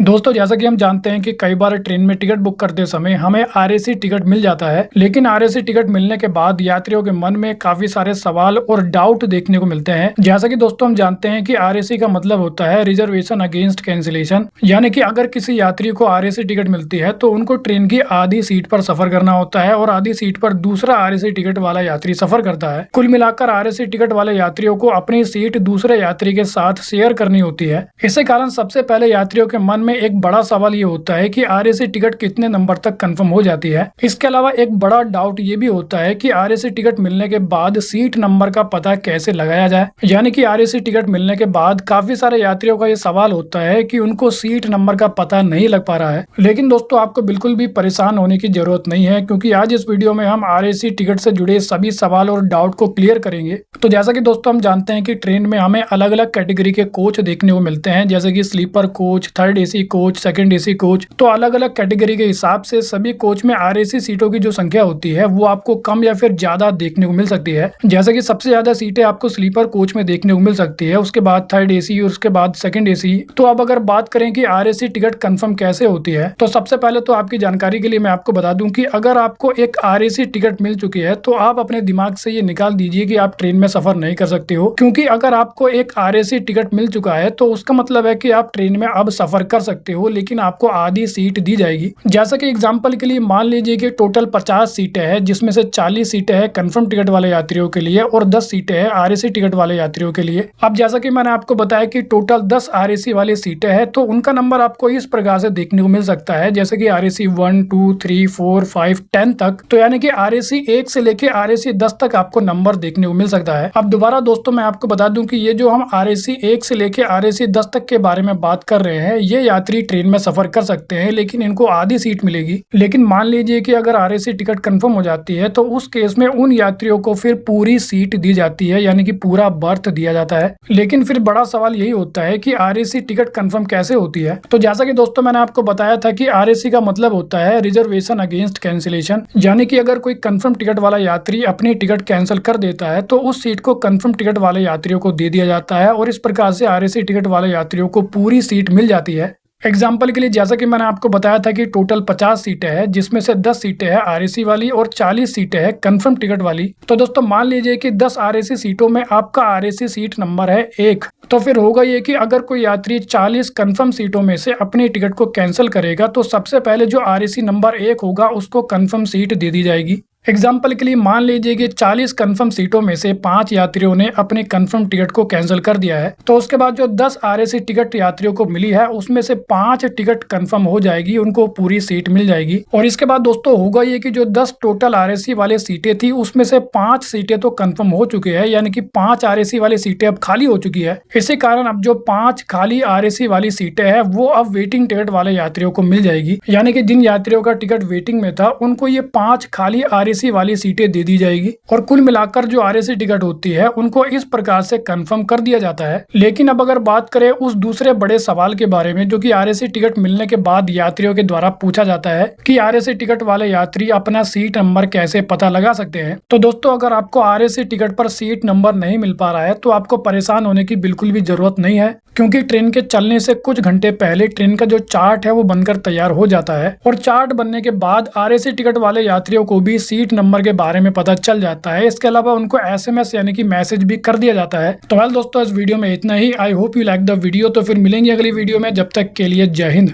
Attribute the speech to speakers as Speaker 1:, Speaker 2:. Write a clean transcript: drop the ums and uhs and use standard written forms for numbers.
Speaker 1: दोस्तों जैसा कि हम जानते हैं कि कई बार ट्रेन में टिकट बुक करते समय हमें आरएसी टिकट मिल जाता है, लेकिन आरएसी टिकट मिलने के बाद यात्रियों के मन में काफी सारे सवाल और डाउट देखने को मिलते हैं। जैसा कि दोस्तों हम जानते हैं कि आरएसी का मतलब होता है रिजर्वेशन अगेंस्ट कैंसिलेशन, यानी कि अगर किसी यात्री को आरएसी टिकट मिलती है तो उनको ट्रेन की आधी सीट पर सफर करना होता है और आधी सीट पर दूसरा आरएसी टिकट वाला यात्री सफर करता है। कुल मिलाकर आरएसी टिकट वाले यात्रियों को अपनी सीट दूसरे यात्री के साथ शेयर करनी होती है। इसी कारण सबसे पहले यात्रियों के मन में एक बड़ा सवाल ये होता है कि आरएसी टिकट कितने नंबर तक कंफर्म हो जाती है। इसके अलावा एक बड़ा डाउट ये भी होता है कि आरएसी टिकट मिलने के बाद सीट नंबर का पता कैसे लगाया जाए, यानी कि आरएसी टिकट मिलने के बाद काफी सारे यात्रियों का ये सवाल होता है कि उनको सीट नंबर का पता नहीं लग पा रहा है। लेकिन दोस्तों आपको बिल्कुल भी परेशान होने की जरूरत नहीं है, क्योंकि आज इस वीडियो में हम आरएसी टिकट से जुड़े सभी सवाल और डाउट को क्लियर करेंगे। तो जैसा कि दोस्तों हम जानते हैं कि ट्रेन में हमें अलग अलग कैटेगरी के कोच देखने को मिलते हैं, जैसे कि sleeper coach, third AC coach, second AC coach. तो अलग अलग कैटेगरी के हिसाब से सभी कोच में आरएसी सीटों की जो संख्या होती है वो आपको कम या फिर ज्यादा देखने को मिल सकती है। जैसे कि सबसे ज्यादा सीटें आपको स्लीपर कोच में देखने को मिल सकती है, उसके बाद थर्ड एसी और उसके बाद सेकंड एसी। तो अब अगर बात करें कि आरएसी टिकट कंफर्म कैसे होती है, तो सबसे पहले तो आपकी जानकारी के लिए मैं आपको बता दूं कि अगर आपको एक आरएसी टिकट मिल चुकी है तो आप अपने दिमाग से ये निकाल दीजिए कि आप ट्रेन में सफर नहीं कर सकते हो, क्योंकि अगर आपको एक आरएसी टिकट मिल चुका है तो उसका मतलब है कि आप ट्रेन में अब सफर कर सकते हो, लेकिन आपको आधी सीट दी जाएगी। जैसा कि एग्जांपल के लिए मान लीजिए कि टोटल 50 सीटें हैं, जिसमें से 40 सीटें हैं कंफर्म टिकट वाले यात्रियों के लिए और 10 सीटें हैं आरएसी टिकट वाले यात्रियों के लिए। अब जैसा कि मैंने आपको बताया कि टोटल 10 आरएसी वाली सीटें हैं, तो उनका नंबर आपको इस प्रकार से देखने को मिल सकता है, जैसे कि आरएसी 1, 2, 3, 4, 5, 10 तक। तो यानी कि आरएसी 1 से लेके आरएसी 10 तक आपको नंबर देखने को मिल सकता है। अब दोबारा दोस्तों मैं आपको बता दूं कि ये जो हम आरएसी 1 से लेके आरएसी 10 तक के बारे में बात कर रहे हैं, ये यात्री ट्रेन में सफर कर सकते हैं, लेकिन इनको आधी सीट मिलेगी। लेकिन मान लीजिए कि अगर आरएसी टिकट कंफर्म हो जाती है तो उस केस में उन यात्रियों को फिर पूरी सीट दी जाती है, यानी कि पूरा बर्थ दिया जाता है। लेकिन फिर बड़ा सवाल यही होता है कि आरएसी टिकट कंफर्म कैसे होती है। तो जैसा कि दोस्तों मैंने आपको बताया था कि आरएसी का मतलब होता है रिजर्वेशन अगेंस्ट कैंसिलेशन, यानी कि अगर कोई कंफर्म टिकट वाला यात्री अपनी टिकट कैंसिल कर देता है तो उस सीट को कंफर्म टिकट वाले यात्रियों को दे दिया जाता है और इस प्रकार से आरएसी टिकट वाले यात्रियों को पूरी सीट मिल जाती है। एग्जाम्पल के लिए जैसा कि मैंने आपको बताया था कि टोटल 50 सीटें हैं, जिसमें से 10 सीटें हैं आरएसी वाली और 40 सीटें हैं कंफर्म टिकट वाली। तो दोस्तों मान लीजिए कि 10 आरएसी सीटों में आपका आरएसी सीट नंबर है 1, तो फिर होगा ये कि अगर कोई यात्री 40 कंफर्म सीटों में से अपनी टिकट को कैंसिल करेगा तो सबसे पहले जो आरएसी नंबर 1 होगा उसको कंफर्म सीट दे दी जाएगी। एग्जाम्पल के लिए मान लीजिए कि 40 कंफर्म सीटों में से 5 यात्रियों ने अपने कंफर्म टिकट को कैंसिल कर दिया है, तो उसके बाद जो 10 आरएसी टिकट यात्रियों को मिली है उसमें से 5 टिकट कंफर्म हो जाएगी, उनको पूरी सीट मिल जाएगी। और इसके बाद दोस्तों होगा ये कि जो 10 टोटल आरएसी वाले सीटें थी उसमें से 5 सीटें तो कंफर्म हो चुके हैं, यानी कि 5 आरएसी वाली सीटें अब खाली हो चुकी है। इसी कारण अब जो 5 खाली आरएसी वाली सीटें हैं वो अब वेटिंग टिकट वाले यात्रियों को मिल जाएगी, यानी कि जिन यात्रियों का टिकट वेटिंग में था उनको ये 5 खाली आरएसी वाली सीटें दे दी जाएगी। और कुल मिलाकर जो आरएसी टिकट होती है उनको इस प्रकार से कंफर्म कर दिया जाता है। लेकिन अब अगर बात करें उस दूसरे बड़े सवाल के बारे में, जो कि आरएसी टिकट मिलने के बाद यात्रियों के द्वारा पूछा जाता है कि आरएसी टिकट वाले यात्री अपना सीट नंबर कैसे पता लगा सकते हैं। तो दोस्तों अगर आपको आरएसी टिकट पर सीट नंबर नहीं मिल पा रहा है तो आपको परेशान होने की बिल्कुल भी जरूरत नहीं है, क्योंकि ट्रेन के चलने से कुछ घंटे पहले ट्रेन का जो चार्ट है वो बनकर तैयार हो जाता है और चार्ट बनने के बाद आरएसी टिकट वाले यात्रियों को भी सीट नंबर के बारे में पता चल जाता है। इसके अलावा उनको एसएमएस यानी कि मैसेज भी कर दिया जाता है। तो वेल दोस्तों इस वीडियो में इतना ही। I hope you like the video. तो फिर मिलेंगे अगली वीडियो में, जब तक के लिए जय हिंद।